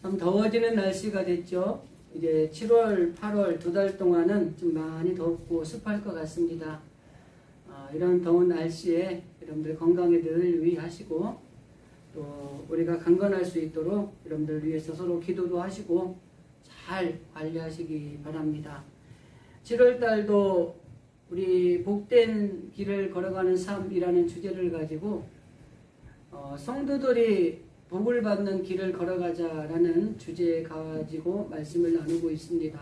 좀 더워지는 날씨가 됐죠. 이제 7월, 8월 2달 동안은 좀 많이 덥고 습할 것 같습니다. 이런 더운 날씨에 여러분들 건강에 늘 유의하시고 또 우리가 강건할 수 있도록 여러분들 위해서 서로 기도도 하시고 잘 관리하시기 바랍니다. 7월 달도 우리 복된 길을 걸어가는 삶이라는 주제를 가지고 성도들이 복을 받는 길을 걸어가자라는 주제 가지고 말씀을 나누고 있습니다.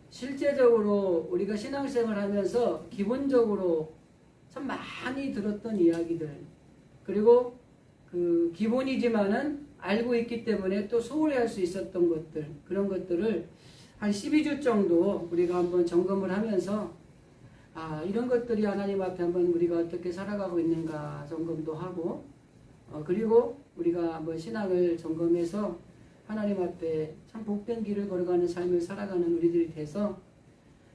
실제적으로 우리가 신앙생활 하면서 기본적으로 참 많이 들었던 이야기들, 그리고 그 기본이지만은 알고 있기 때문에 또 소홀해할 수 있었던 것들, 그런 것들을 한 12주 정도 우리가 한번 점검을 하면서 이런 것들이 하나님 앞에 한번 우리가 어떻게 살아가고 있는가 점검도 하고 그리고 우리가 한번 신앙을 점검해서 하나님 앞에 참 복된 길을 걸어가는 삶을 살아가는 우리들이 돼서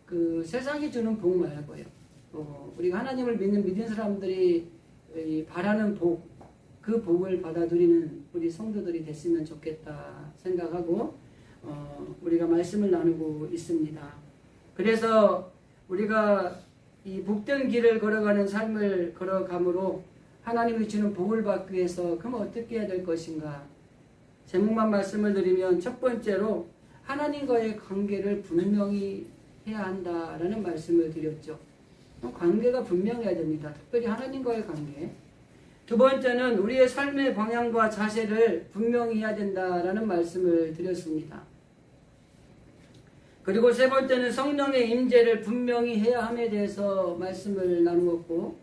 그 세상이 주는 복 말고요. 우리가 하나님을 믿는 사람들이 바라는 복, 그 복을 받아들이는 우리 성도들이 됐으면 좋겠다 생각하고 우리가 말씀을 나누고 있습니다. 그래서 우리가 이 복된 길을 걸어가는 삶을 걸어감으로 하나님이 주는 복을 받기 위해서 그럼 어떻게 해야 될 것인가? 제목만 말씀을 드리면 첫 번째로 하나님과의 관계를 분명히 해야 한다라는 말씀을 드렸죠. 관계가 분명해야 됩니다. 특별히 하나님과의 관계. 두 번째는 우리의 삶의 방향과 자세를 분명히 해야 된다라는 말씀을 드렸습니다. 그리고 세 번째는 성령의 임재를 분명히 해야 함에 대해서 말씀을 나누었고,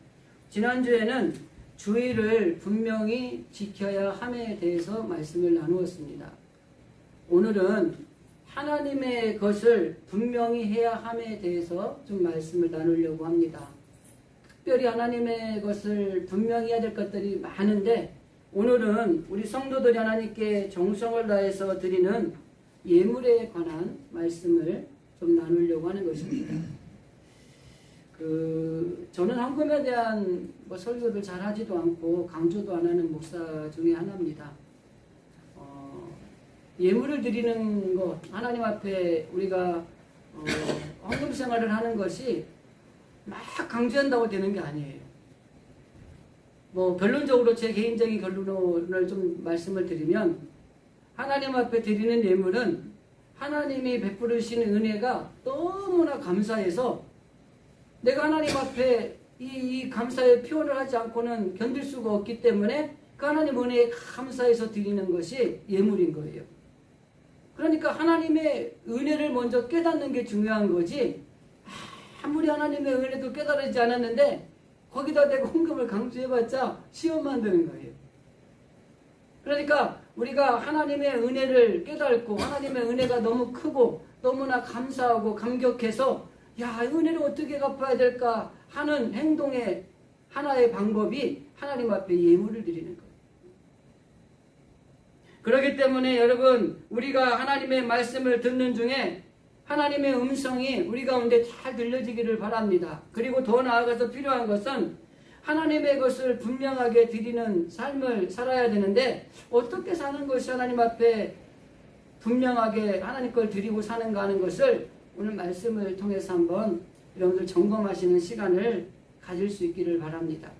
지난주에는 주의를 분명히 지켜야 함에 대해서 말씀을 나누었습니다. 오늘은 하나님의 것을 분명히 해야 함에 대해서 좀 말씀을 나누려고 합니다. 특별히 하나님의 것을 분명히 해야 될 것들이 많은데 오늘은 우리 성도들이 하나님께 정성을 다해서 드리는 예물에 관한 말씀을 좀 나누려고 하는 것입니다. 저는 헌금에 대한 설교를 잘 하지도 않고 강조도 안 하는 목사 중에 하나입니다. 예물을 드리는 것, 하나님 앞에 우리가 헌금 생활을 하는 것이 막 강조한다고 되는 게 아니에요. 결론적으로 제 개인적인 결론을 좀 말씀을 드리면, 하나님 앞에 드리는 예물은 하나님이 베푸시는 은혜가 너무나 감사해서 내가 하나님 앞에 이 감사의 표현을 하지 않고는 견딜 수가 없기 때문에 그 하나님 은혜에 감사해서 드리는 것이 예물인 거예요. 그러니까 하나님의 은혜를 먼저 깨닫는 게 중요한 거지, 아무리 하나님의 은혜도 깨달지 않았는데 거기다 내가 헌금을 강조해봤자 시험 만드는 거예요. 그러니까 우리가 하나님의 은혜를 깨닫고 하나님의 은혜가 너무 크고 너무나 감사하고 감격해서 이 은혜를 어떻게 갚아야 될까 하는 행동의 하나의 방법이 하나님 앞에 예물을 드리는 거예요. 그렇기 때문에 여러분, 우리가 하나님의 말씀을 듣는 중에 하나님의 음성이 우리 가운데 잘 들려지기를 바랍니다. 그리고 더 나아가서 필요한 것은 하나님의 것을 분명하게 드리는 삶을 살아야 되는데 어떻게 사는 것이 하나님 앞에 분명하게 하나님 걸 드리고 사는가 하는 것을 오늘 말씀을 통해서 한번 여러분들 점검하시는 시간을 가질 수 있기를 바랍니다.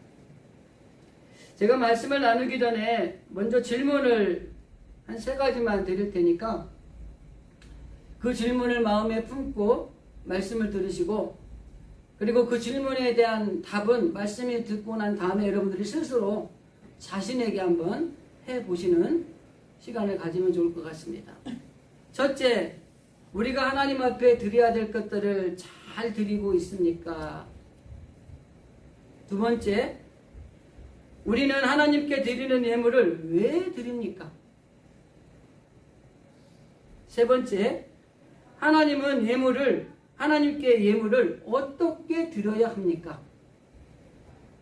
제가 말씀을 나누기 전에 먼저 질문을 한 3가지만 드릴 테니까 그 질문을 마음에 품고 말씀을 들으시고, 그리고 그 질문에 대한 답은 말씀이 듣고 난 다음에 여러분들이 스스로 자신에게 한번 해보시는 시간을 가지면 좋을 것 같습니다. 첫째, 우리가 하나님 앞에 드려야 될 것들을 잘 드리고 있습니까? 두 번째, 우리는 하나님께 드리는 예물을 왜 드립니까? 세 번째, 하나님께 예물을 어떻게 드려야 합니까?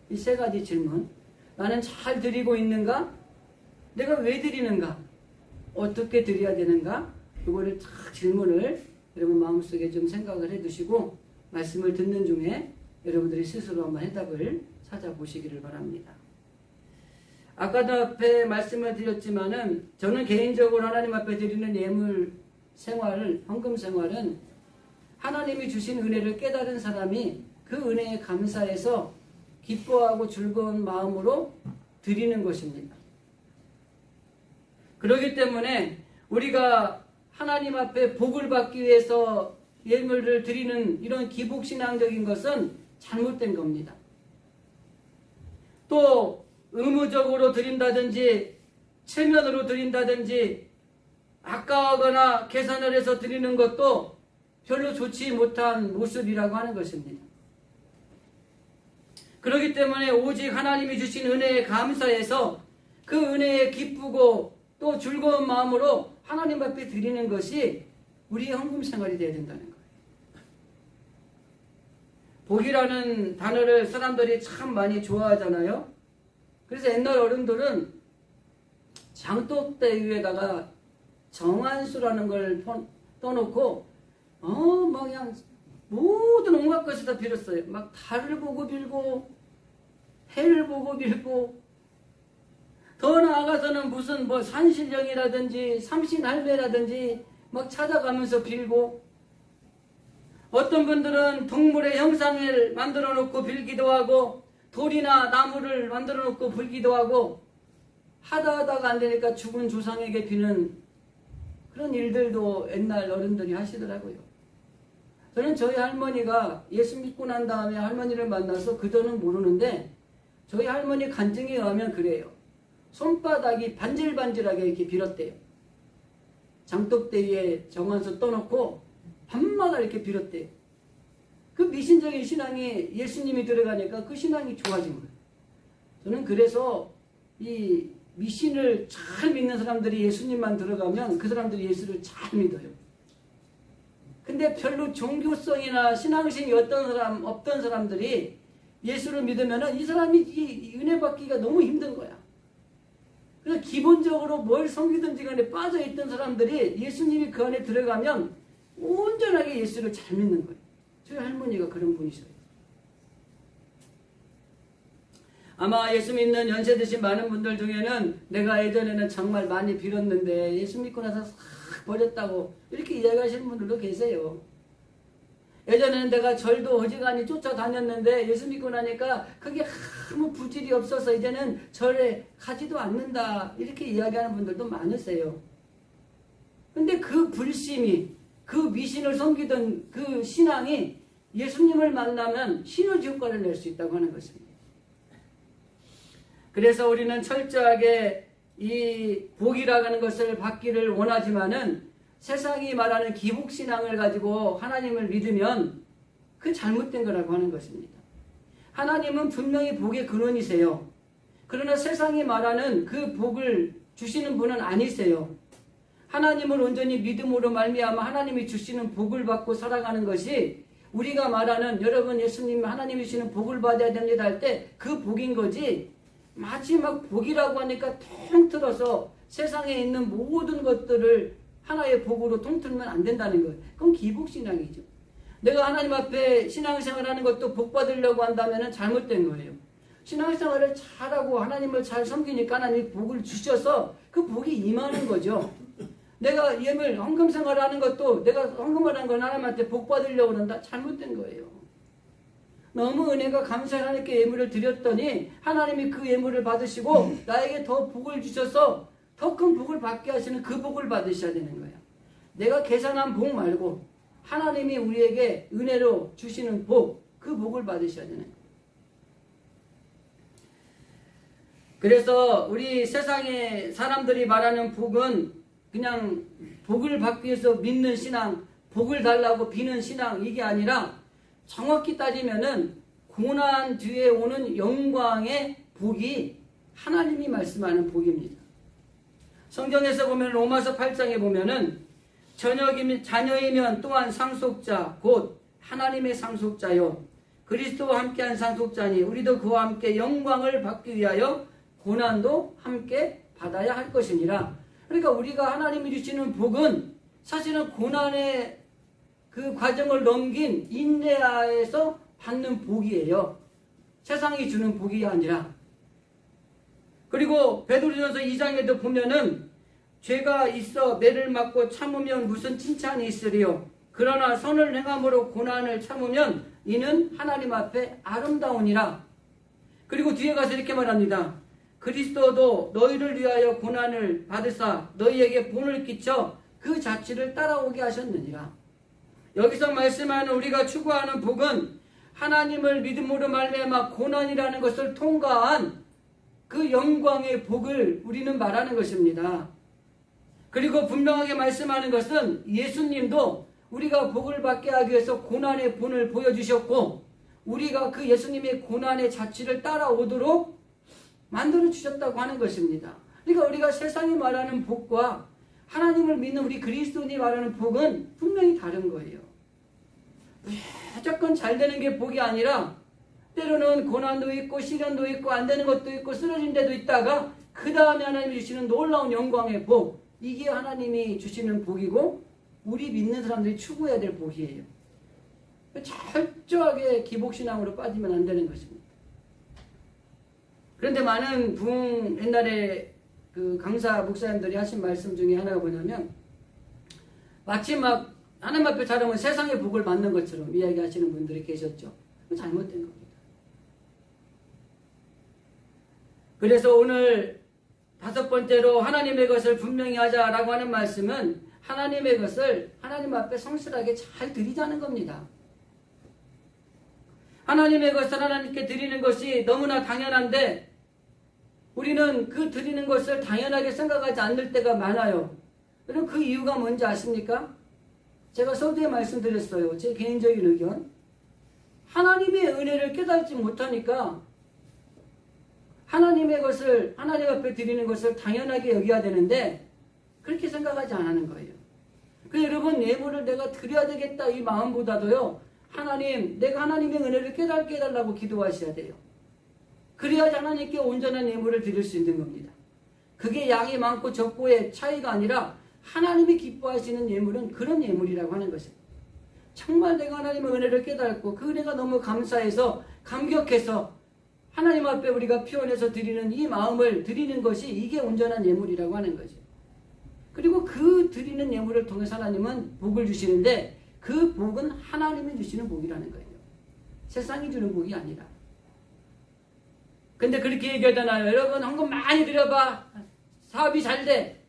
이 3가지 질문. 나는 잘 드리고 있는가? 내가 왜 드리는가? 어떻게 드려야 되는가? 그거를 딱 질문을 여러분 마음속에 좀 생각을 해두시고 말씀을 듣는 중에 여러분들이 스스로 한번 해답을 찾아보시기를 바랍니다. 아까도 앞에 말씀을 드렸지만은 저는 개인적으로 하나님 앞에 드리는 예물 생활을, 헌금 생활은 하나님이 주신 은혜를 깨달은 사람이 그 은혜에 감사해서 기뻐하고 즐거운 마음으로 드리는 것입니다. 그렇기 때문에 우리가 하나님 앞에 복을 받기 위해서 예물을 드리는 이런 기복신앙적인 것은 잘못된 겁니다. 또 의무적으로 드린다든지 체면으로 드린다든지 아까워하거나 계산을 해서 드리는 것도 별로 좋지 못한 모습이라고 하는 것입니다. 그렇기 때문에 오직 하나님이 주신 은혜에 감사해서 그 은혜에 기쁘고 또 즐거운 마음으로 하나님 앞에 드리는 것이 우리의 헌금 생활이 되어야 된다는 거예요. 복이라는 단어를 사람들이 참 많이 좋아하잖아요. 그래서 옛날 어른들은 장독대 위에다가 정한수라는 걸 떠놓고 막 그냥 모든 온갖 것을 다 빌었어요. 막 달을 보고 빌고 해를 보고 빌고 더 나아가서는 무슨 뭐 산신령이라든지 삼신할매라든지 막 찾아가면서 빌고 어떤 분들은 동물의 형상을 만들어 놓고 빌기도 하고 돌이나 나무를 만들어 놓고 빌기도 하고 하다가 안 되니까 죽은 조상에게 비는 그런 일들도 옛날 어른들이 하시더라고요. 저는 저희 할머니가 예수 믿고 난 다음에 할머니를 만나서 그전은 모르는데 저희 할머니 간증에 의하면 그래요. 손바닥이 반질반질하게 이렇게 빌었대요. 장독대 위에 정한수 떠놓고 밤마다 이렇게 빌었대요. 그 미신적인 신앙이 예수님이 들어가니까 그 신앙이 좋아진 거예요. 저는 그래서 이 미신을 잘 믿는 사람들이 예수님만 들어가면 그 사람들이 예수를 잘 믿어요. 근데 별로 종교성이나 신앙심이 없던 사람들이 예수를 믿으면 이 사람이 이 은혜 받기가 너무 힘든 거야. 그래서 기본적으로 뭘 섬기든지 간에 빠져있던 사람들이 예수님이 그 안에 들어가면 온전하게 예수를 잘 믿는 거예요. 저희 할머니가 그런 분이셔요. 아마 예수 믿는 연세 드신 많은 분들 중에는 내가 예전에는 정말 많이 빌었는데 예수 믿고 나서 싹 버렸다고 이렇게 이야기하시는 분들도 계세요. 예전에는 내가 절도 어지간히 쫓아다녔는데 예수 믿고 나니까 그게 아무 부질이 없어서 이제는 절에 가지도 않는다 이렇게 이야기하는 분들도 많으세요. 근데 그 불심이 그 미신을 섬기던 그 신앙이 예수님을 만나면 시너지 효과를 낼 수 있다고 하는 것입니다. 그래서 우리는 철저하게 이 복이라고 하는 것을 받기를 원하지만은 세상이 말하는 기복신앙을 가지고 하나님을 믿으면 그 잘못된 거라고 하는 것입니다. 하나님은 분명히 복의 근원이세요. 그러나 세상이 말하는 그 복을 주시는 분은 아니세요. 하나님을 온전히 믿음으로 말미암아 하나님이 주시는 복을 받고 살아가는 것이 우리가 말하는 여러분 예수님 하나님이 주시는 복을 받아야 됩니다 할 때 그 복인 거지 마지막 복이라고 하니까 통틀어서 세상에 있는 모든 것들을 하나의 복으로 통틀면 안 된다는 거예요. 그건 기복신앙이죠. 내가 하나님 앞에 신앙생활하는 것도 복 받으려고 한다면 잘못된 거예요. 신앙생활을 잘하고 하나님을 잘 섬기니까 하나님이 복을 주셔서 그 복이 임하는 거죠. 내가 예물 헌금생활을 하는 것도 내가 헌금을 한 건 하나님한테 복 받으려고 한다. 잘못된 거예요. 너무 은혜가 감사히 하나님께 예물을 드렸더니 하나님이 그 예물을 받으시고 나에게 더 복을 주셔서 더 큰 복을 받게 하시는 그 복을 받으셔야 되는 거예요. 내가 계산한 복 말고 하나님이 우리에게 은혜로 주시는 복, 그 복을 받으셔야 되는 거예요. 그래서 우리 세상의 사람들이 말하는 복은 그냥 복을 받기 위해서 믿는 신앙, 복을 달라고 비는 신앙 이게 아니라 정확히 따지면은 고난 뒤에 오는 영광의 복이 하나님이 말씀하는 복입니다. 성경에서 보면 로마서 8장에 보면은 자녀이면 또한 상속자 곧 하나님의 상속자요 그리스도와 함께한 상속자니 우리도 그와 함께 영광을 받기 위하여 고난도 함께 받아야 할 것이니라. 그러니까 우리가 하나님이 주시는 복은 사실은 고난의 그 과정을 넘긴 인내하에서 받는 복이에요. 세상이 주는 복이 아니라. 그리고 베드로전서 2장에도 보면은 죄가 있어 매를 맞고 참으면 무슨 칭찬이 있으리요. 그러나 선을 행함으로 고난을 참으면 이는 하나님 앞에 아름다우니라. 그리고 뒤에 가서 이렇게 말합니다. 그리스도도 너희를 위하여 고난을 받으사 너희에게 본을 끼쳐 그 자취를 따라오게 하셨느니라. 여기서 말씀하는 우리가 추구하는 복은 하나님을 믿음으로 말미암아 고난이라는 것을 통과한 그 영광의 복을 우리는 말하는 것입니다. 그리고 분명하게 말씀하는 것은 예수님도 우리가 복을 받게 하기 위해서 고난의 본을 보여주셨고 우리가 그 예수님의 고난의 자취를 따라오도록 만들어 주셨다고 하는 것입니다. 그러니까 우리가 세상이 말하는 복과 하나님을 믿는 우리 그리스도인이 말하는 복은 분명히 다른 거예요. 무조건 잘 되는 게 복이 아니라 때로는 고난도 있고 시련도 있고 안 되는 것도 있고 쓰러진 데도 있다가 그 다음에 하나님이 주시는 놀라운 영광의 복, 이게 하나님이 주시는 복이고 우리 믿는 사람들이 추구해야 될 복이에요. 철저하게 기복신앙으로 빠지면 안 되는 것입니다. 그런데 많은 옛날에 그 강사 목사님들이 하신 말씀 중에 하나가 뭐냐면 마치 막 하나님 앞에 자르면 세상의 복을 받는 것처럼 이야기하시는 분들이 계셨죠. 잘못된 겁니다. 그래서 오늘 5번째로 하나님의 것을 분명히 하자라고 하는 말씀은 하나님의 것을 하나님 앞에 성실하게 잘 드리자는 겁니다. 하나님의 것을 하나님께 드리는 것이 너무나 당연한데 우리는 그 드리는 것을 당연하게 생각하지 않을 때가 많아요. 그럼 그 이유가 뭔지 아십니까? 제가 서두에 말씀드렸어요. 제 개인적인 의견. 하나님의 은혜를 깨닫지 못하니까 하나님의 것을 하나님 앞에 드리는 것을 당연하게 여겨야 되는데 그렇게 생각하지 않는 거예요. 그래서 여러분 예물을 내가 드려야 되겠다 이 마음보다도요. 하나님 내가 하나님의 은혜를 깨닫게 해달라고 기도하셔야 돼요. 그래야지 하나님께 온전한 예물을 드릴 수 있는 겁니다. 그게 양이 많고 적고의 차이가 아니라 하나님이 기뻐하시는 예물은 그런 예물이라고 하는 것입니다. 정말 내가 하나님의 은혜를 깨닫고 그 은혜가 너무 감사해서 감격해서 하나님 앞에 우리가 피원해서 드리는 이 마음을 드리는 것이 이게 온전한 예물이라고 하는 거죠. 그리고 그 드리는 예물을 통해서 하나님은 복을 주시는데 그 복은 하나님이 주시는 복이라는 거예요. 세상이 주는 복이 아니라. 근데 그렇게 얘기하잖아요. 여러분 헌금 많이 드려봐. 사업이 잘 돼.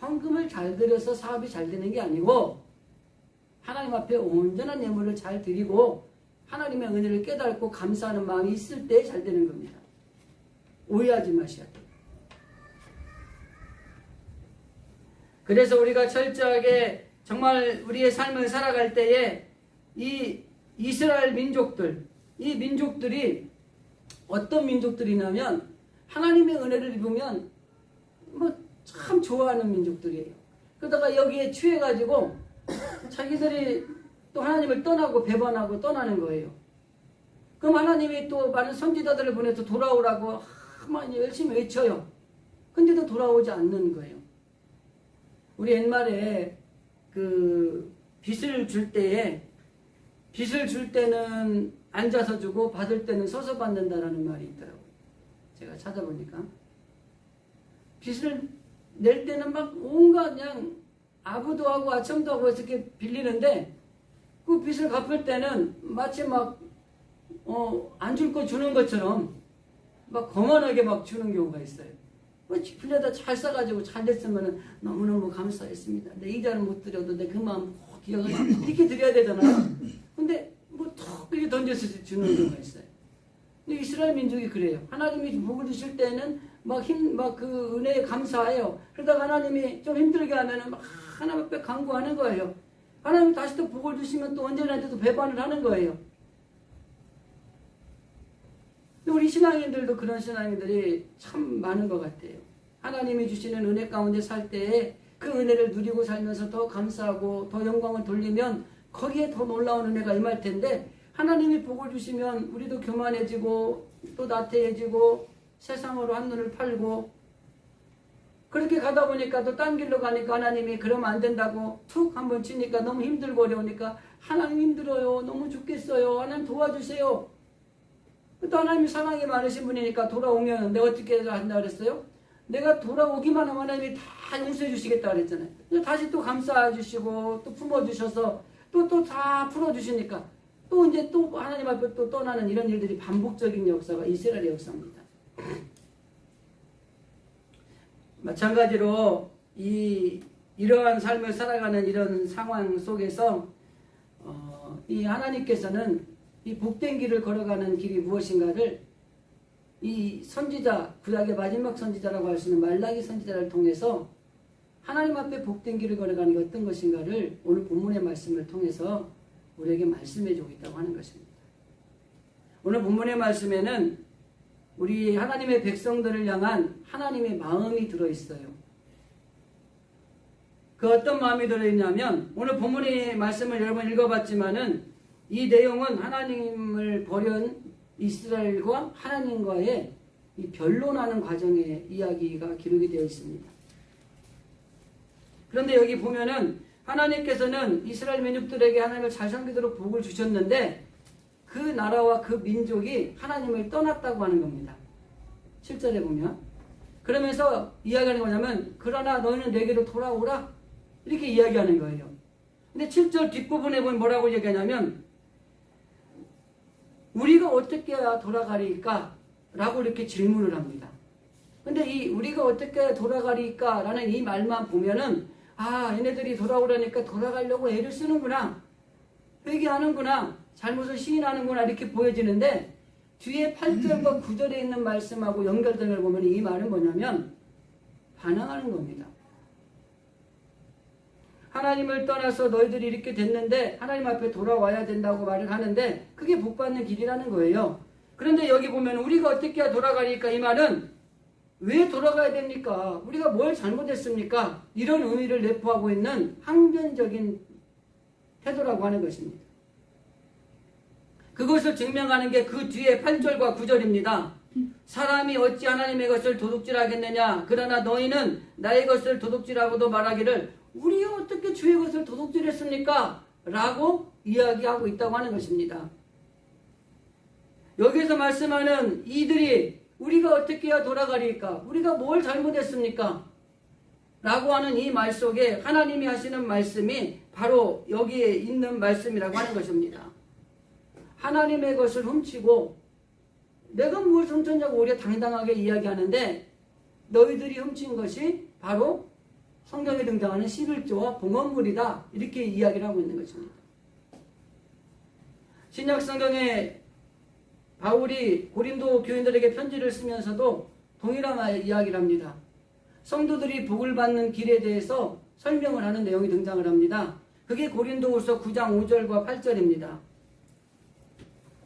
헌금을 잘 드려서 사업이 잘 되는 게 아니고 하나님 앞에 온전한 예물을 잘 드리고 하나님의 은혜를 깨닫고 감사하는 마음이 있을 때 잘 되는 겁니다. 오해하지 마셔야 돼요. 그래서 우리가 철저하게 정말 우리의 삶을 살아갈 때에 이 이스라엘 민족들, 이 민족들이 어떤 민족들이냐면 하나님의 은혜를 입으면 뭐 참 좋아하는 민족들이에요. 그러다가 여기에 취해가지고 자기들이 또 하나님을 떠나고 배반하고 떠나는 거예요. 그럼 하나님이 또 많은 선지자들을 보내서 돌아오라고 많이 열심히 외쳐요. 근데도 돌아오지 않는 거예요. 우리 옛말에 그 빚을 줄 때는 앉아서 주고 받을 때는 서서 받는다라는 말이 있더라고요. 제가 찾아보니까 빚을 낼 때는 막 온갖 그냥 아부도 하고 아첨도 하고 이렇게 빌리는데 그 빚을 갚을 때는 마치 막 안 줄 거 주는 것처럼 막 거만하게 막 주는 경우가 있어요. 빌려다 잘 써가지고 잘 됐으면 너무너무 감사했습니다. 내 이자는 못 드려도 내 그 마음 꼭 기억을 이렇게 드려야 되잖아요. 근데 뭐 턱 이렇게 던져서 주는 경우가 있어요. 근데 이스라엘 민족이 그래요. 하나님이 복을 주실 때는 막 그 은혜에 감사해요. 그러다가 하나님이 좀 힘들게 하면은 막 하나님 앞에 간구하는 거예요. 하나님 다시 또 복을 주시면 또 언제나한테도 배반을 하는 거예요. 우리 신앙인들도 그런 신앙인들이 참 많은 것 같아요. 하나님이 주시는 은혜 가운데 살 때에 그 은혜를 누리고 살면서 더 감사하고 더 영광을 돌리면 거기에 더 놀라운 은혜가 임할 텐데 하나님이 복을 주시면 우리도 교만해지고 또 나태해지고 세상으로 한눈을 팔고 그렇게 가다 보니까 또 딴 길로 가니까 하나님이 그러면 안 된다고 툭 한번 치니까 너무 힘들고 어려우니까 하나님 힘들어요. 너무 죽겠어요. 하나님 도와주세요. 또 하나님이 사랑이 많으신 분이니까 돌아오면 내가 어떻게 한다 그랬어요? 내가 돌아오기만 하면 하나님이 다 용서해 주시겠다 그랬잖아요. 다시 또 감싸 주시고 또 품어 주셔서 또 다 풀어 주시니까 또 이제 또 하나님 앞에 또 떠나는 이런 일들이 반복적인 역사가 이스라엘의 역사입니다. 마찬가지로 이러한 삶을 살아가는 이런 상황 속에서 이 하나님께서는 이 복된 길을 걸어가는 길이 무엇인가를 이 선지자, 구약의 마지막 선지자라고 할 수 있는 말라기 선지자를 통해서 하나님 앞에 복된 길을 걸어가는 게 어떤 것인가를 오늘 본문의 말씀을 통해서 우리에게 말씀해 주고 있다고 하는 것입니다. 오늘 본문의 말씀에는 우리 하나님의 백성들을 향한 하나님의 마음이 들어있어요. 그 어떤 마음이 들어있냐면 오늘 본문의 말씀을 여러 번 읽어봤지만은 이 내용은 하나님을 버린 이스라엘과 하나님과의 이 변론하는 과정의 이야기가 기록이 되어 있습니다. 그런데 여기 보면은 하나님께서는 이스라엘 민족들에게 하나님을 잘 섬기도록 복을 주셨는데 그 나라와 그 민족이 하나님을 떠났다고 하는 겁니다. 7절에 보면 그러면서 이야기하는 거냐면 그러나 너희는 내게로 돌아오라 이렇게 이야기하는 거예요. 근데 7절 뒷부분에 보면 뭐라고 얘기하냐면 우리가 어떻게 해야 돌아가리까? 라고 이렇게 질문을 합니다. 근데 이 우리가 어떻게 해야 돌아가리까? 라는 이 말만 보면은 얘네들이 돌아오라니까 돌아가려고 애를 쓰는구나. 회개하는구나. 잘못을 시인하는구나. 이렇게 보여지는데 뒤에 8절과 9절에 있는 말씀하고 연결된 걸 보면 이 말은 뭐냐면 반항하는 겁니다. 하나님을 떠나서 너희들이 이렇게 됐는데 하나님 앞에 돌아와야 된다고 말을 하는데 그게 복받는 길이라는 거예요. 그런데 여기 보면 우리가 어떻게 해야 돌아가니까 이 말은 왜 돌아가야 됩니까? 우리가 뭘 잘못했습니까? 이런 의미를 내포하고 있는 항변적인 태도라고 하는 것입니다. 그것을 증명하는 게 그 뒤에 8절과 9절입니다. 사람이 어찌 하나님의 것을 도둑질하겠느냐? 그러나 너희는 나의 것을 도둑질하고도 말하기를 우리가 어떻게 주의 것을 도둑질했습니까? 라고 이야기하고 있다고 하는 것입니다. 여기서 말씀하는 이들이 우리가 어떻게 해야 돌아가리까? 우리가 뭘 잘못했습니까? 라고 하는 이 말 속에 하나님이 하시는 말씀이 바로 여기에 있는 말씀이라고 하는 것입니다. 하나님의 것을 훔치고 내가 뭘 훔쳤냐고 우리가 당당하게 이야기하는데 너희들이 훔친 것이 바로 성경에 등장하는 11조와 봉헌물이다. 이렇게 이야기를 하고 있는 것입니다. 신약 성경에 바울이 고린도 교인들에게 편지를 쓰면서도 동일한 이야기를 합니다. 성도들이 복을 받는 길에 대해서 설명을 하는 내용이 등장을 합니다. 그게 고린도후서 9장 5절과 8절입니다.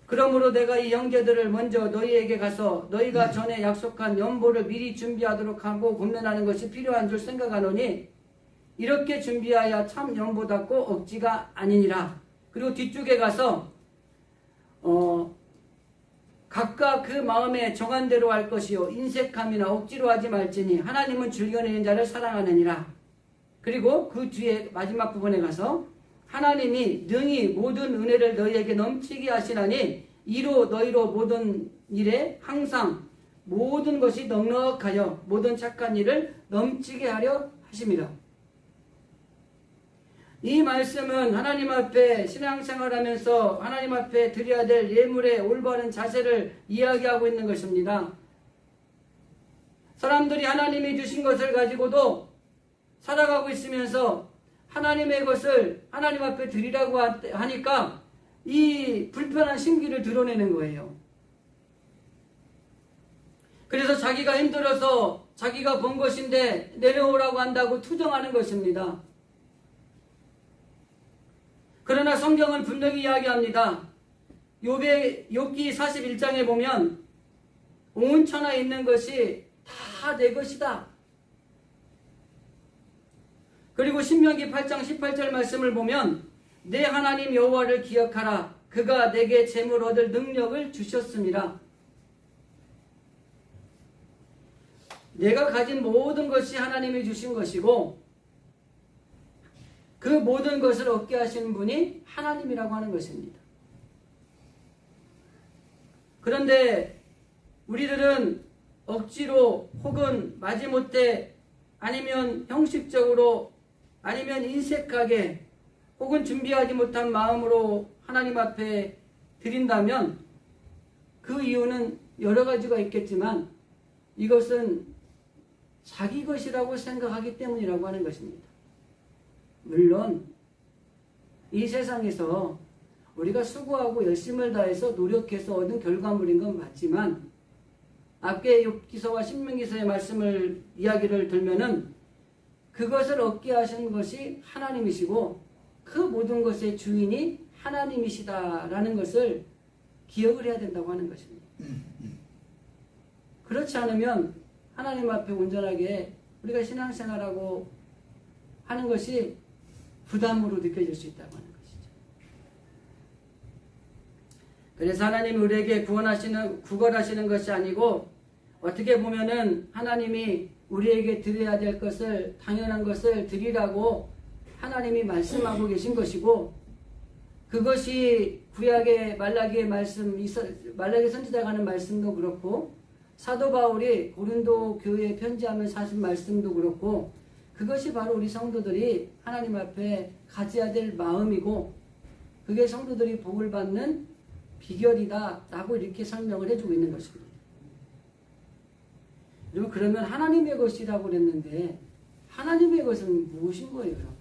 그러므로 내가 이 형제들을 먼저 너희에게 가서 너희가 전에 약속한 연보를 미리 준비하도록 하고 권면하는 것이 필요한 줄 생각하노니 이렇게 준비하여 참 연보답고 억지가 아니니라. 그리고 뒤쪽에 가서 각각 그 마음에 정한 대로 할 것이요 인색함이나 억지로 하지 말지니 하나님은 즐겨내는 자를 사랑하느니라. 그리고 그 뒤에 마지막 부분에 가서 하나님이 능히 모든 은혜를 너희에게 넘치게 하시나니 이로 너희로 모든 일에 항상 모든 것이 넉넉하여 모든 착한 일을 넘치게 하려 하심이라. 이 말씀은 하나님 앞에 신앙생활하면서 하나님 앞에 드려야 될 예물의 올바른 자세를 이야기하고 있는 것입니다. 사람들이 하나님이 주신 것을 가지고도 살아가고 있으면서 하나님의 것을 하나님 앞에 드리라고 하니까 이 불편한 심기를 드러내는 거예요. 그래서 자기가 힘들어서 자기가 번 것인데 내려오라고 한다고 투정하는 것입니다. 그러나 성경은 분명히 이야기합니다. 욥기 41장에 보면 온 천하에 있는 것이 다 내 것이다. 그리고 신명기 8장 18절 말씀을 보면 내 하나님 여호와를 기억하라. 그가 내게 재물 얻을 능력을 주셨습니다. 내가 가진 모든 것이 하나님이 주신 것이고 그 모든 것을 얻게 하시는 분이 하나님이라고 하는 것입니다. 그런데 우리들은 억지로 혹은 마지못해 아니면 형식적으로 아니면 인색하게 혹은 준비하지 못한 마음으로 하나님 앞에 드린다면 그 이유는 여러 가지가 있겠지만 이것은 자기 것이라고 생각하기 때문이라고 하는 것입니다. 물론 이 세상에서 우리가 수고하고 열심을 다해서 노력해서 얻은 결과물인 건 맞지만 앞에 욥기서와 신명기서의 이야기를 들면은 그것을 얻게 하신 것이 하나님이시고 그 모든 것의 주인이 하나님이시다라는 것을 기억을 해야 된다고 하는 것입니다. 그렇지 않으면 하나님 앞에 온전하게 우리가 신앙생활하고 하는 것이 부담으로 느껴질 수 있다고 하는 것이죠. 그래서 하나님이 우리에게 구걸하시는 것이 아니고 어떻게 보면은 하나님이 우리에게 드려야 될 것을 당연한 것을 드리라고 하나님이 말씀하고 계신 것이고 그것이 구약의 말라기의 말씀, 말라기 선지자가 하는 말씀도 그렇고 사도 바울이 고린도 교회에 편지하면서 하신 말씀도 그렇고 그것이 바로 우리 성도들이 하나님 앞에 가져야 될 마음이고 그게 성도들이 복을 받는 비결이다 라고 이렇게 설명을 해주고 있는 것입니다. 여러분 그러면 하나님의 것이라고 그랬는데 하나님의 것은 무엇인 거예요?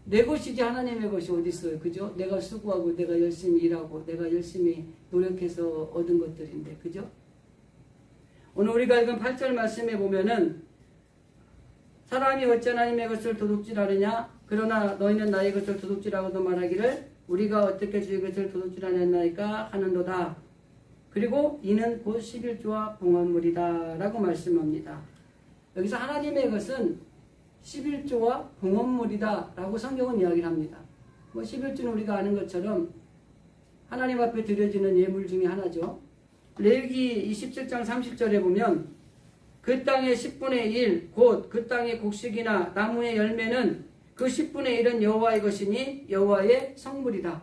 내 것이지 하나님의 것이 어디 있어요? 그죠? 내가 수고하고 내가 열심히 일하고 내가 열심히 노력해서 얻은 것들인데 그죠? 오늘 우리가 읽은 8절 말씀에 보면은 사람이 어찌 하나님의 것을 도둑질하느냐 그러나 너희는 나의 것을 도둑질하고도 말하기를 우리가 어떻게 주의 것을 도둑질하였나이까 하는도다. 그리고 이는 곧 11조와 봉헌물이다 라고 말씀합니다. 여기서 하나님의 것은 11조와 봉헌물이다 라고 성경은 이야기를 합니다. 11조는 우리가 아는 것처럼 하나님 앞에 드려지는 예물 중에 하나죠. 레위기 27장 30절에 보면 그 땅의 10분의 1 곧 그 땅의 곡식이나 나무의 열매는 그 10분의 1은 여호와의 것이니 여호와의 성물이다.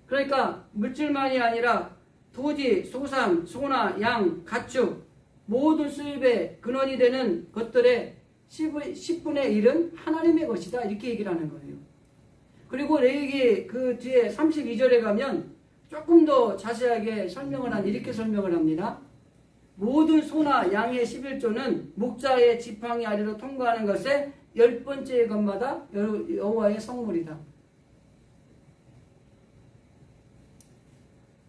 그러니까 물질만이 아니라 토지, 소산, 소나, 양, 가축 모든 수입의 근원이 되는 것들의 10분의 1은 하나님의 것이다 이렇게 얘기를 하는 거예요. 그리고 레위기 그 뒤에 32절에 가면 조금 더 자세하게 이렇게 설명을 합니다. 모든 소나 양의 11조는 목자의 지팡이 아래로 통과하는 것에 10번째 것마다 여호와의 성물이다.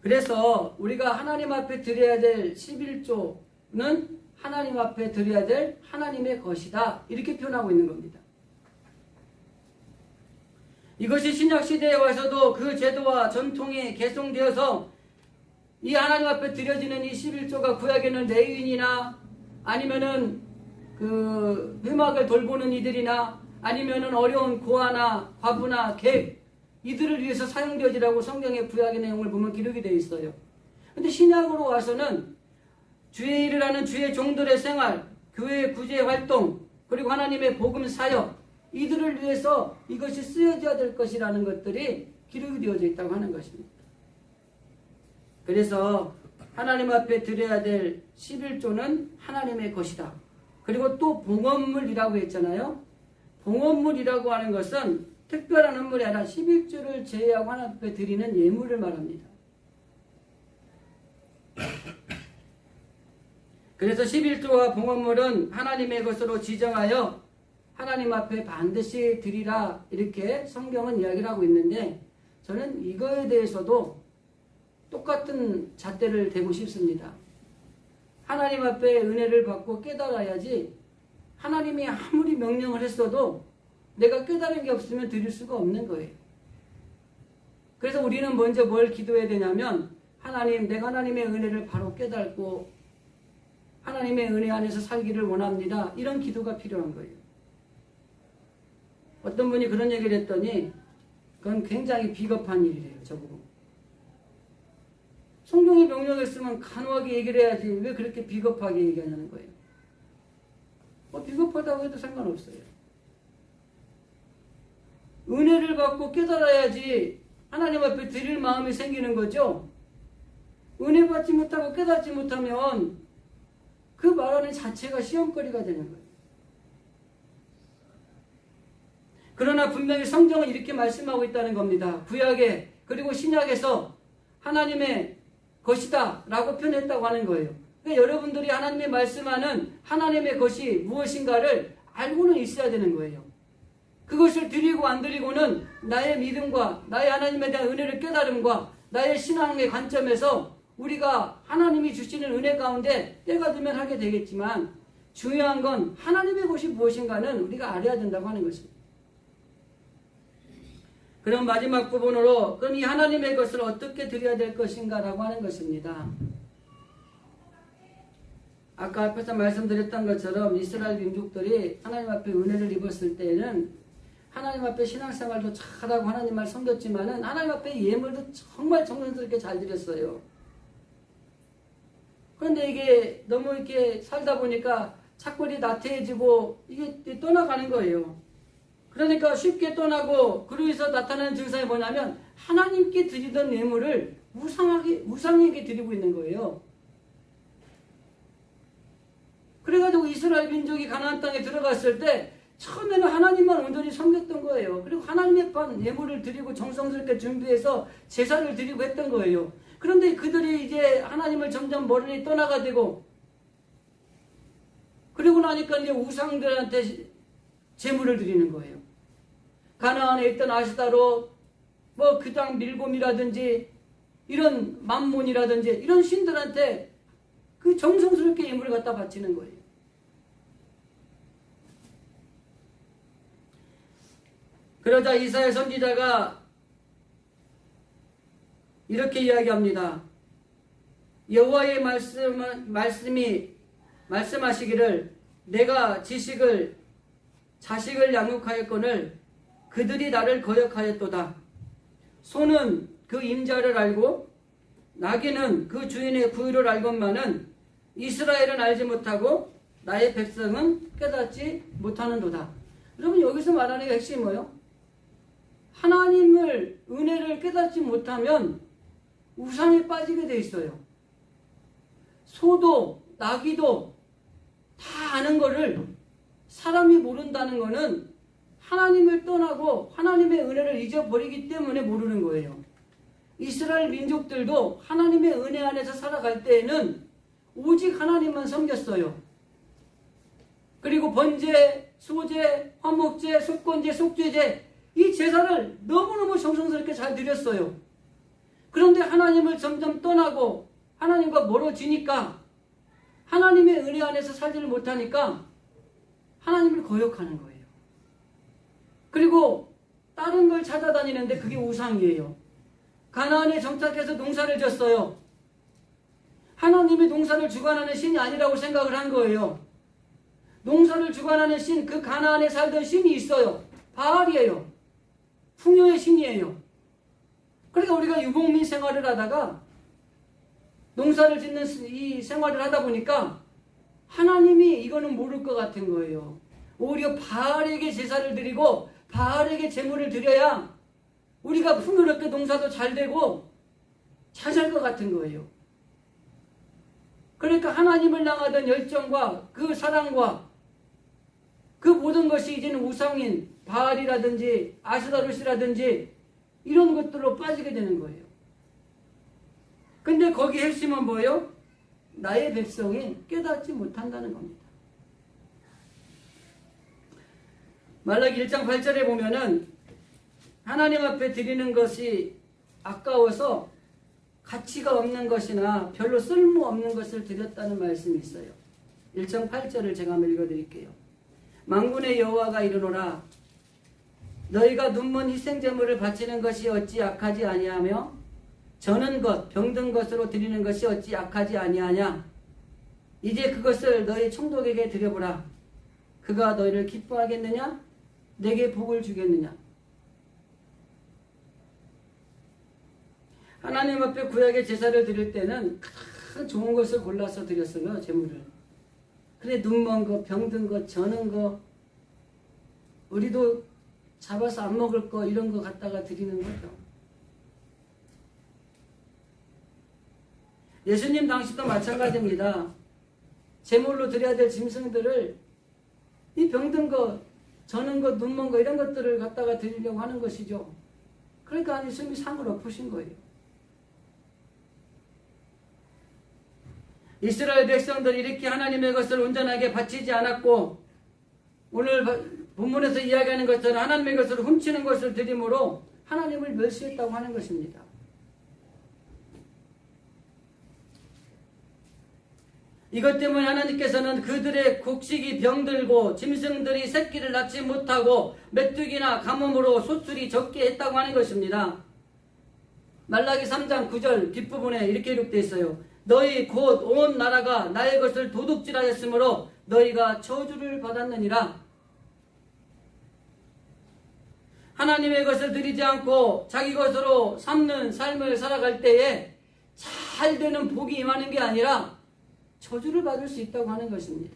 그래서 우리가 하나님 앞에 드려야 될 11조는 하나님 앞에 드려야 될 하나님의 것이다 이렇게 표현하고 있는 겁니다. 이것이 신약시대에 와서도 그 제도와 전통이 계승되어서 이 하나님 앞에 드려지는 이 11조가 구약에는 레위인이나 아니면은 그 회막을 돌보는 이들이나 아니면은 어려운 고아나 과부나 객 이들을 위해서 사용되어지라고 성경의 구약의 내용을 보면 기록이 되어 있어요. 근데 신약으로 와서는 주의 일을 하는 주의 종들의 생활, 교회의 구제 활동, 그리고 하나님의 복음 사역 이들을 위해서 이것이 쓰여져야 될 것이라는 것들이 기록이 되어져 있다고 하는 것입니다. 그래서 하나님 앞에 드려야 될 11조는 하나님의 것이다. 그리고 또 봉헌물이라고 했잖아요. 봉헌물이라고 하는 것은 특별한 헌물이 아니라 11조를 제외하고 하나님 앞에 드리는 예물을 말합니다. 그래서 11조와 봉헌물은 하나님의 것으로 지정하여 하나님 앞에 반드시 드리라 이렇게 성경은 이야기를 하고 있는데 저는 이거에 대해서도 똑같은 잣대를 대고 싶습니다. 하나님 앞에 은혜를 받고 깨달아야지 하나님이 아무리 명령을 했어도 내가 깨달은 게 없으면 드릴 수가 없는 거예요. 그래서 우리는 먼저 뭘 기도해야 되냐면 하나님, 내가 하나님의 은혜를 바로 깨닫고 하나님의 은혜 안에서 살기를 원합니다. 이런 기도가 필요한 거예요. 어떤 분이 그런 얘기를 했더니 그건 굉장히 비겁한 일이래요. 저보고. 성경이 명령했으면 간호하게 얘기를 해야지 왜 그렇게 비겁하게 얘기하냐는 거예요. 비겁하다고 해도 상관없어요. 은혜를 받고 깨달아야지 하나님 앞에 드릴 마음이 생기는 거죠. 은혜 받지 못하고 깨닫지 못하면 그 말하는 자체가 시험거리가 되는 거예요. 그러나 분명히 성경은 이렇게 말씀하고 있다는 겁니다. 구약에 그리고 신약에서 하나님의 것이다 라고 표현했다고 하는 거예요. 그러니까 여러분들이 하나님의 말씀하는 하나님의 것이 무엇인가를 알고는 있어야 되는 거예요. 그것을 드리고 안 드리고는 나의 믿음과 나의 하나님에 대한 은혜를 깨달음과 나의 신앙의 관점에서 우리가 하나님이 주시는 은혜 가운데 때가 되면 하게 되겠지만 중요한 건 하나님의 것이 무엇인가는 우리가 알아야 된다고 하는 것입니다. 그럼 마지막 부분으로 그럼 이 하나님의 것을 어떻게 드려야 될 것인가 라고 하는 것입니다. 아까 앞에서 말씀드렸던 것처럼 이스라엘 민족들이 하나님 앞에 은혜를 입었을 때에는 하나님 앞에 신앙생활도 잘하고 하나님 말 섬겼지만은 하나님 앞에 예물도 정말 정성스럽게 잘 드렸어요. 그런데 이게 너무 이렇게 살다 보니까 자꾸 나태해지고 이게 떠나가는 거예요. 그러니까 쉽게 떠나고 그로 인해서 나타나는 증상이 뭐냐면 하나님께 드리던 예물을 우상에게 드리고 있는 거예요. 그래가지고 이스라엘 민족이 가나안 땅에 들어갔을 때 처음에는 하나님만 온전히 섬겼던 거예요. 그리고 하나님의 반 예물을 드리고 정성스럽게 준비해서 제사를 드리고 했던 거예요. 그런데 그들이 이제 하나님을 점점 멀리 떠나가 되고 그리고 나니까 이제 우상들한테 제물을 드리는 거예요. 가나안에 있던 아시다로 뭐 그당 밀곰이라든지 이런 맘몬이라든지 이런 신들한테 그 정성스럽게 예물을 갖다 바치는 거예요. 그러자 이사야 선지자가 이렇게 이야기합니다. 여호와의 말씀이 말씀하시기를 내가 자식을 양육하였거늘 그들이 나를 거역하였도다. 소는 그 임자를 알고 나귀는 그 주인의 부유를 알건만은 이스라엘은 알지 못하고 나의 백성은 깨닫지 못하는도다. 여러분 여기서 말하는 게 핵심이 뭐예요? 하나님을 은혜를 깨닫지 못하면 우상에 빠지게 돼 있어요. 소도 나귀도 다 아는 거를 사람이 모른다는 거는 하나님을 떠나고 하나님의 은혜를 잊어버리기 때문에 모르는 거예요. 이스라엘 민족들도 하나님의 은혜 안에서 살아갈 때에는 오직 하나님만 섬겼어요. 그리고 번제, 소제, 화목제, 속건제, 속죄제 이 제사를 너무너무 정성스럽게 잘 드렸어요. 그런데 하나님을 점점 떠나고 하나님과 멀어지니까 하나님의 은혜 안에서 살지를 못하니까 하나님을 거역하는 거예요. 그리고 다른 걸 찾아다니는데 그게 우상이에요. 가나안에 정착해서 농사를 졌어요. 하나님이 농사를 주관하는 신이 아니라고 생각을 한 거예요. 농사를 주관하는 신, 그 가나안에 살던 신이 있어요. 바알이에요. 풍요의 신이에요. 그러니까 우리가 유목민 생활을 하다가 농사를 짓는 이 생활을 하다 보니까 하나님이 이거는 모를 것 같은 거예요. 오히려 바알에게 제사를 드리고 바알에게 제물을 드려야 우리가 풍요롭게 농사도 잘 되고 잘 살 것 같은 거예요. 그러니까 하나님을 향하던 열정과 그 사랑과 그 모든 것이 이제는 우상인 바알이라든지 아스다롯이라든지 이런 것들로 빠지게 되는 거예요. 근데 거기 핵심은 뭐예요? 나의 백성이 깨닫지 못한다는 겁니다. 말라기 1장 8절에 보면은 하나님 앞에 드리는 것이 아까워서 가치가 없는 것이나 별로 쓸모없는 것을 드렸다는 말씀이 있어요. 1장 8절을 제가 한번 읽어드릴게요. 만군의 여호와가 이르노라 너희가 눈먼 희생제물을 바치는 것이 어찌 악하지 아니하며 저는 것 병든 것으로 드리는 것이 어찌 악하지 아니하냐. 이제 그것을 너희 총독에게 드려보라. 그가 너희를 기뻐하겠느냐 내게 복을 주겠느냐. 하나님 앞에 구약의 제사를 드릴 때는 가장 좋은 것을 골라서 드렸어요. 제물을. 근데 눈먼 거, 병든 거, 저는 거, 우리도 잡아서 안 먹을 거 이런 거 갖다가 드리는 거죠. 예수님 당시도 마찬가지입니다. 제물로 드려야 될 짐승들을 이 병든 거, 저는 거, 눈먼 거 이런 것들을 갖다가 드리려고 하는 것이죠. 그러니까 예수님이 상을 엎으신 거예요. 이스라엘 백성들이 이렇게 하나님의 것을 온전하게 바치지 않았고 오늘 본문에서 이야기하는 것처럼 하나님의 것을 훔치는 것을 드림으로 하나님을 멸시했다고 하는 것입니다. 이것 때문에 하나님께서는 그들의 곡식이 병들고 짐승들이 새끼를 낳지 못하고 메뚜기나 가뭄으로 소출이 적게 했다고 하는 것입니다. 말라기 3장 9절 뒷부분에 이렇게 기록되어 있어요. 너희 곧 온 나라가 나의 것을 도둑질하였으므로 너희가 저주를 받았느니라. 하나님의 것을 드리지 않고 자기 것으로 삼는 삶을 살아갈 때에 잘 되는 복이 임하는 게 아니라 저주를 받을 수 있다고 하는 것입니다.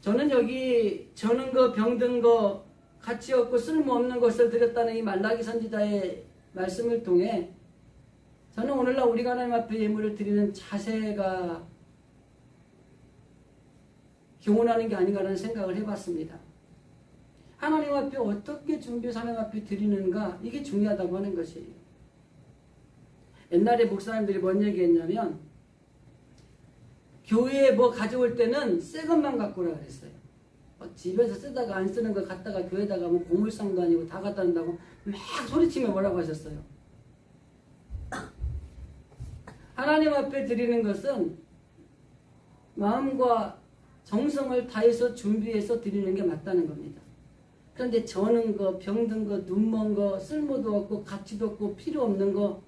저는 여기 저는 거 병든 거 가치 없고 쓸모없는 것을 드렸다는 이 말라기 선지자의 말씀을 통해 저는 오늘날 우리가 하나님 앞에 예물을 드리는 자세가 교훈하는 게 아닌가라는 생각을 해봤습니다. 하나님 앞에 어떻게 준비해서 하나님 앞에 드리는가 이게 중요하다고 하는 것이에요. 옛날에 목사님들이 뭔 얘기했냐면 교회에 뭐 가져올 때는 새 것만 갖고 오라 그랬어요. 집에서 쓰다가 안 쓰는 거 갖다가 교회에다가 뭐 고물상도 아니고 다 갖다 놓는다고 막 소리치며 뭐라고 하셨어요. 하나님 앞에 드리는 것은 마음과 정성을 다해서 준비해서 드리는 게 맞다는 겁니다. 그런데 저는 거, 병든 거, 눈먼 거, 쓸모도 없고 가치도 없고 필요 없는 거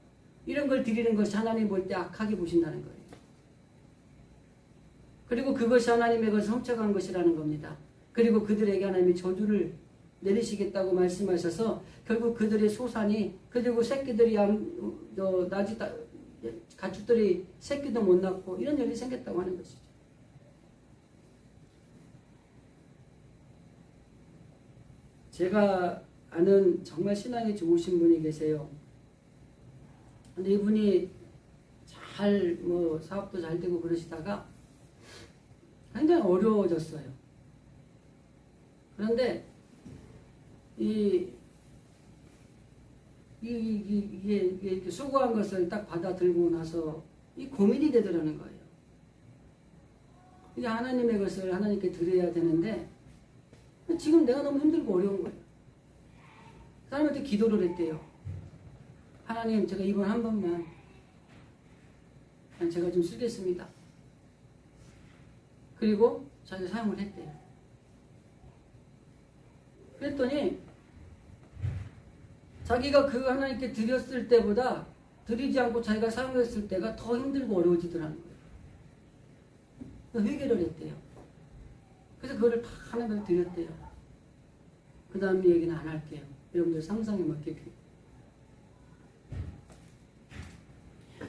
이런 걸 드리는 것이 하나님 볼 때 악하게 보신다는 거예요. 그리고 그것이 하나님의 것을 훔쳐간 것이라는 겁니다. 그리고 그들에게 하나님이 저주를 내리시겠다고 말씀하셔서 결국 그들의 소산이 그리고 새끼들이 가축들이 새끼도 못 낳고 이런 일이 생겼다고 하는 것이죠. 제가 아는 정말 신앙이 좋으신 분이 계세요. 근데 이분이 잘 사업도 잘 되고 그러시다가 굉장히 어려워졌어요. 그런데 이게 수고한 것을 딱 받아 들고 나서 이 고민이 되더라는 거예요. 이게 하나님의 것을 하나님께 드려야 되는데 지금 내가 너무 힘들고 어려운 거예요. 사람한테 기도를 했대요. 하나님, 제가 이번 한 번만 제가 좀 쓰겠습니다. 그리고 자기가 사용을 했대요. 그랬더니 자기가 그 하나님께 드렸을 때보다 드리지 않고 자기가 사용했을 때가 더 힘들고 어려워지더라는 거예요. 회개를 했대요. 그래서 그거를 다 하나님께 드렸대요. 그 다음 얘기는 안 할게요. 여러분들 상상에 맡길게요.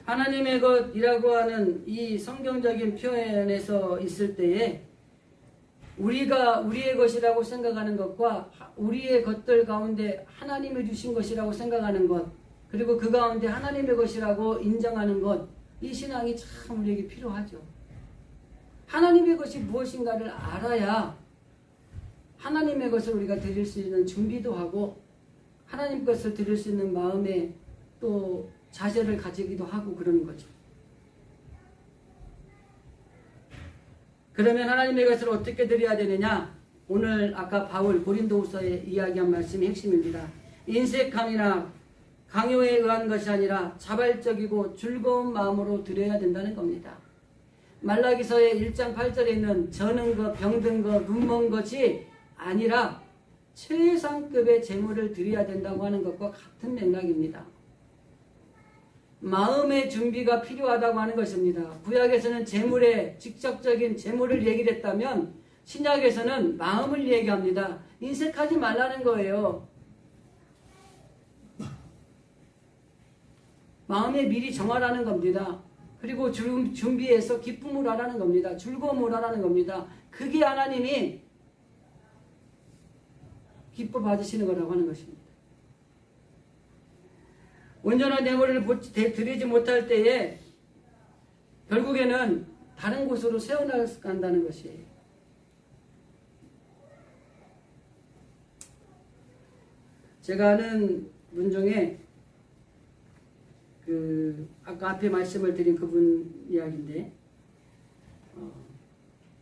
하나님의 것이라고 하는 이 성경적인 표현에서 있을 때에 우리가 우리의 것이라고 생각하는 것과 우리의 것들 가운데 하나님이 주신 것이라고 생각하는 것 그리고 그 가운데 하나님의 것이라고 인정하는 것 이 신앙이 참 우리에게 필요하죠. 하나님의 것이 무엇인가를 알아야 하나님의 것을 우리가 드릴 수 있는 준비도 하고 하나님 것을 드릴 수 있는 마음에 또 자세를 가지기도 하고 그러는 거죠. 그러면 하나님의 것을 어떻게 드려야 되느냐? 오늘 아까 바울 고린도후서에 이야기한 말씀이 핵심입니다. 인색함이나 강요에 의한 것이 아니라 자발적이고 즐거운 마음으로 드려야 된다는 겁니다. 말라기서의 1장 8절에 있는 저는 것, 병든 것, 눈먼 것이 아니라 최상급의 재물을 드려야 된다고 하는 것과 같은 맥락입니다. 마음의 준비가 필요하다고 하는 것입니다. 구약에서는 재물의 직접적인 재물을 얘기를 했다면 신약에서는 마음을 얘기합니다. 인색하지 말라는 거예요. 마음에 미리 정하라는 겁니다. 그리고 준비해서 기쁨을 하라는 겁니다. 즐거움을 하라는 겁니다. 그게 하나님이 기뻐 받으시는 거라고 하는 것입니다. 온전한 예물을 드리지 못할 때에 결국에는 다른 곳으로 세워나간다는 것이에요. 제가 아는 분 중에 아까 앞에 말씀을 드린 그분 이야기인데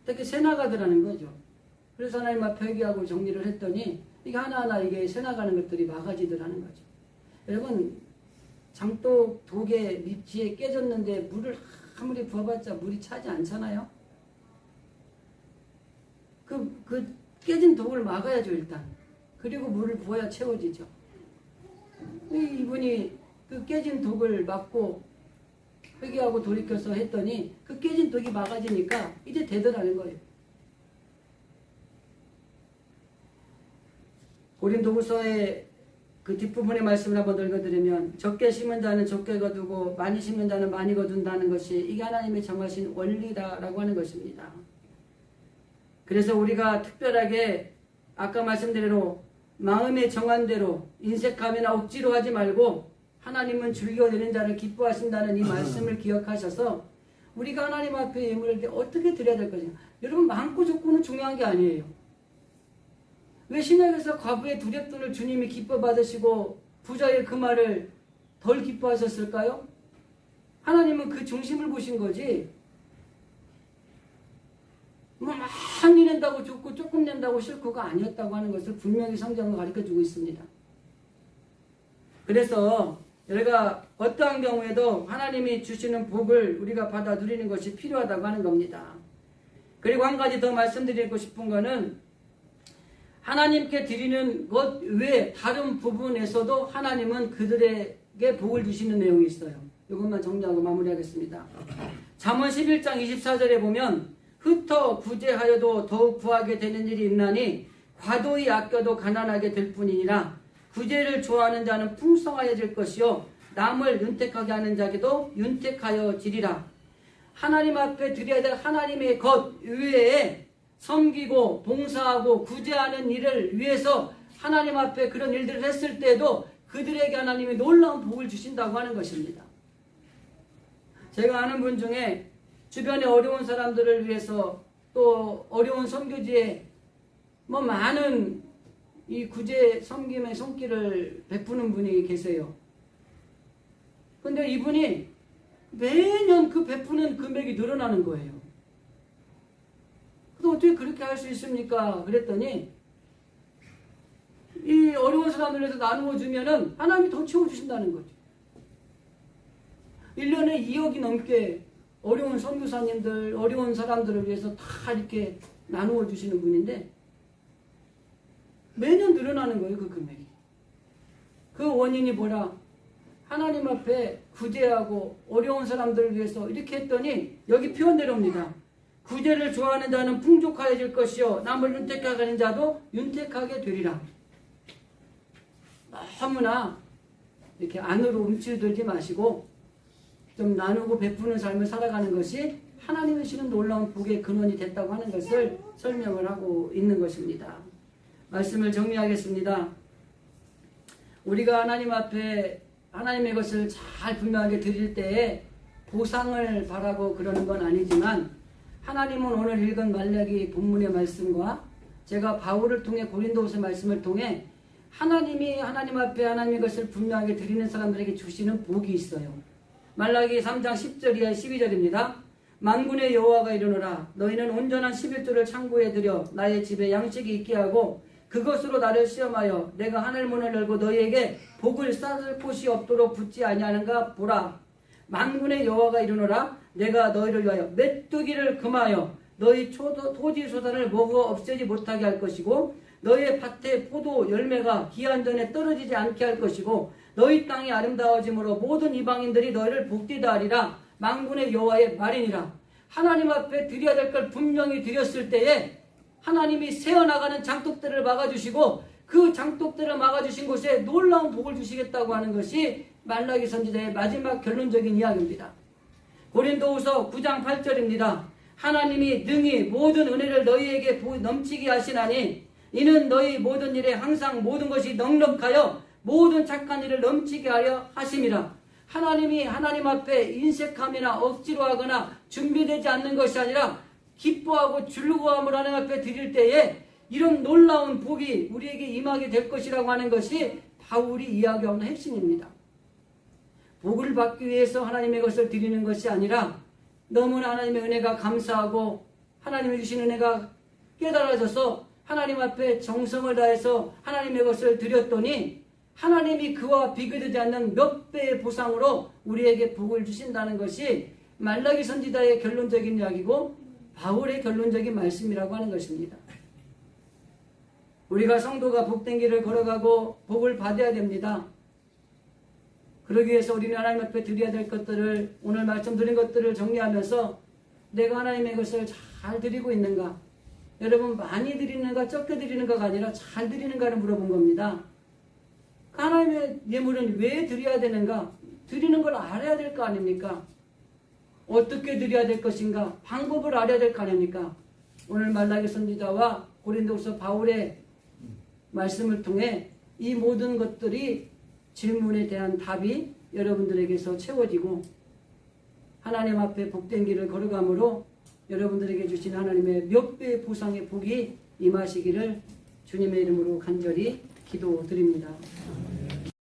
특히 새나가더라는 거죠. 그래서 하나님 앞에 회개하고 정리를 했더니 이게 하나하나 이게 새나가는 것들이 마가지더라는 거죠. 여러분 장독 독에 밑에 깨졌는데 물을 아무리 부어봤자 물이 차지 않잖아요. 그 깨진 독을 막아야죠 일단. 그리고 물을 부어야 채워지죠. 이분이 그 깨진 독을 막고 회개하고 돌이켜서 했더니 그 깨진 독이 막아지니까 이제 되더라는 거예요. 고린도후서의 그 뒷부분의 말씀을 한번 읽어드리면 적게 심은 자는 적게 거두고 많이 심은 자는 많이 거둔다는 것이 이게 하나님의 정하신 원리다라고 하는 것입니다. 그래서 우리가 특별하게 아까 말씀드린 대로 마음에 정한 대로 인색함이나 억지로 하지 말고 하나님은 즐겨내는 자를 기뻐하신다는 이 말씀을 기억하셔서 우리가 하나님 앞에 예물을 어떻게 드려야 될 것인가. 여러분 많고 적고는 중요한 게 아니에요. 왜 신약에서 과부의 두렵돈을 주님이 기뻐 받으시고 부자의 그 말을 덜 기뻐하셨을까요? 하나님은 그 중심을 보신 거지. 뭐 많이 낸다고 좋고 조금 낸다고 싫고가 아니었다고 하는 것을 분명히 성경은 가르쳐주고 있습니다. 그래서 우리가 어떠한 경우에도 하나님이 주시는 복을 우리가 받아 누리는 것이 필요하다고 하는 겁니다. 그리고 한 가지 더 말씀드리고 싶은 거는 하나님께 드리는 것 외에 다른 부분에서도 하나님은 그들에게 복을 주시는 내용이 있어요. 이것만 정리하고 마무리하겠습니다. 잠언 11장 24절에 보면 흩어 구제하여도 더욱 구하게 되는 일이 있나니 과도히 아껴도 가난하게 될 뿐이니라. 구제를 좋아하는 자는 풍성하여질 것이요 남을 윤택하게 하는 자에게도 윤택하여지리라. 하나님 앞에 드려야 될 하나님의 것 외에 섬기고 봉사하고 구제하는 일을 위해서 하나님 앞에 그런 일들을 했을 때에도 그들에게 하나님이 놀라운 복을 주신다고 하는 것입니다. 제가 아는 분 중에 주변에 어려운 사람들을 위해서 또 어려운 선교지에 뭐 많은 이 구제 섬김의 손길을 베푸는 분이 계세요. 근데 이분이 매년 그 베푸는 금액이 늘어나는 거예요. 근데 어떻게 그렇게 할 수 있습니까? 그랬더니 이 어려운 사람들을 위해서 나누어 주면은 하나님이 더 채워주신다는 거죠. 1년에 2억이 넘게 어려운 선교사님들, 어려운 사람들을 위해서 다 이렇게 나누어 주시는 분인데 매년 늘어나는 거예요, 그 금액이. 그 원인이 뭐라? 하나님 앞에 구제하고 어려운 사람들을 위해서 이렇게 했더니 여기 표현대로입니다. 구제를 좋아하는 자는 풍족하여질 것이요 남을 윤택하게 하는 자도 윤택하게 되리라. 너무나 이렇게 안으로 움츠들지 마시고 좀 나누고 베푸는 삶을 살아가는 것이 하나님이 주시는 놀라운 복의 근원이 됐다고 하는 것을 설명을 하고 있는 것입니다. 말씀을 정리하겠습니다. 우리가 하나님 앞에 하나님의 것을 잘 분명하게 드릴 때에 보상을 바라고 그러는 건 아니지만 하나님은 오늘 읽은 말라기 본문의 말씀과 제가 바울을 통해 고린도후서 말씀을 통해 하나님이 하나님 앞에 하나님의 것을 분명하게 드리는 사람들에게 주시는 복이 있어요. 말라기 3장 10절 이하 12절입니다. 만군의 여호와가 이르노라 너희는 온전한 11조를 창고에 들여 나의 집에 양식이 있게 하고 그것으로 나를 시험하여 내가 하늘문을 열고 너희에게 복을 쌓을 곳이 없도록 붙지 아니하는가 보라. 만군의 여호와가 이르노라 내가 너희를 위하여 메뚜기를 금하여 너희 토지 소산을 먹어 없애지 못하게 할 것이고 너희의 밭에 포도 열매가 기한 전에 떨어지지 않게 할 것이고 너희 땅이 아름다워짐으로 모든 이방인들이 너희를 복되다 하리라. 만군의 여호와의 말이니라. 하나님 앞에 드려야 될 걸 분명히 드렸을 때에 하나님이 새어나가는 장독들을 막아주시고 그 장독들을 막아주신 곳에 놀라운 복을 주시겠다고 하는 것이 말라기 선지자의 마지막 결론적인 이야기입니다. 고린도후서 9장 8절입니다. 하나님이 능히 모든 은혜를 너희에게 넘치게 하시나니 이는 너희 모든 일에 항상 모든 것이 넉넉하여 모든 착한 일을 넘치게 하여 하심이라. 하나님이 하나님 앞에 인색함이나 억지로 하거나 준비되지 않는 것이 아니라 기뻐하고 즐거움을 하나님 앞에 드릴 때에 이런 놀라운 복이 우리에게 임하게 될 것이라고 하는 것이 바울이 이야기하는 핵심입니다. 복을 받기 위해서 하나님의 것을 드리는 것이 아니라 너무나 하나님의 은혜가 감사하고 하나님이 주신 은혜가 깨달아져서 하나님 앞에 정성을 다해서 하나님의 것을 드렸더니 하나님이 그와 비교되지 않는 몇 배의 보상으로 우리에게 복을 주신다는 것이 말라기 선지자의 결론적인 이야기고 바울의 결론적인 말씀이라고 하는 것입니다. 우리가 성도가 복된 길을 걸어가고 복을 받아야 됩니다. 그러기 위해서 우리는 하나님 앞에 드려야 될 것들을, 오늘 말씀드린 것들을 정리하면서 내가 하나님의 것을 잘 드리고 있는가, 여러분 많이 드리는가 적게 드리는가가 아니라 잘 드리는가를 물어본 겁니다. 하나님의 예물은 왜 드려야 되는가? 드리는 걸 알아야 될 거 아닙니까? 어떻게 드려야 될 것인가? 방법을 알아야 될 거 아닙니까? 오늘 말라기 선지자와 고린도후서 바울의 말씀을 통해 이 모든 것들이 질문에 대한 답이 여러분들에게서 채워지고 하나님 앞에 복된 길을 걸어감으로 여러분들에게 주신 하나님의 몇 배의 보상의 복이 임하시기를 주님의 이름으로 간절히 기도드립니다.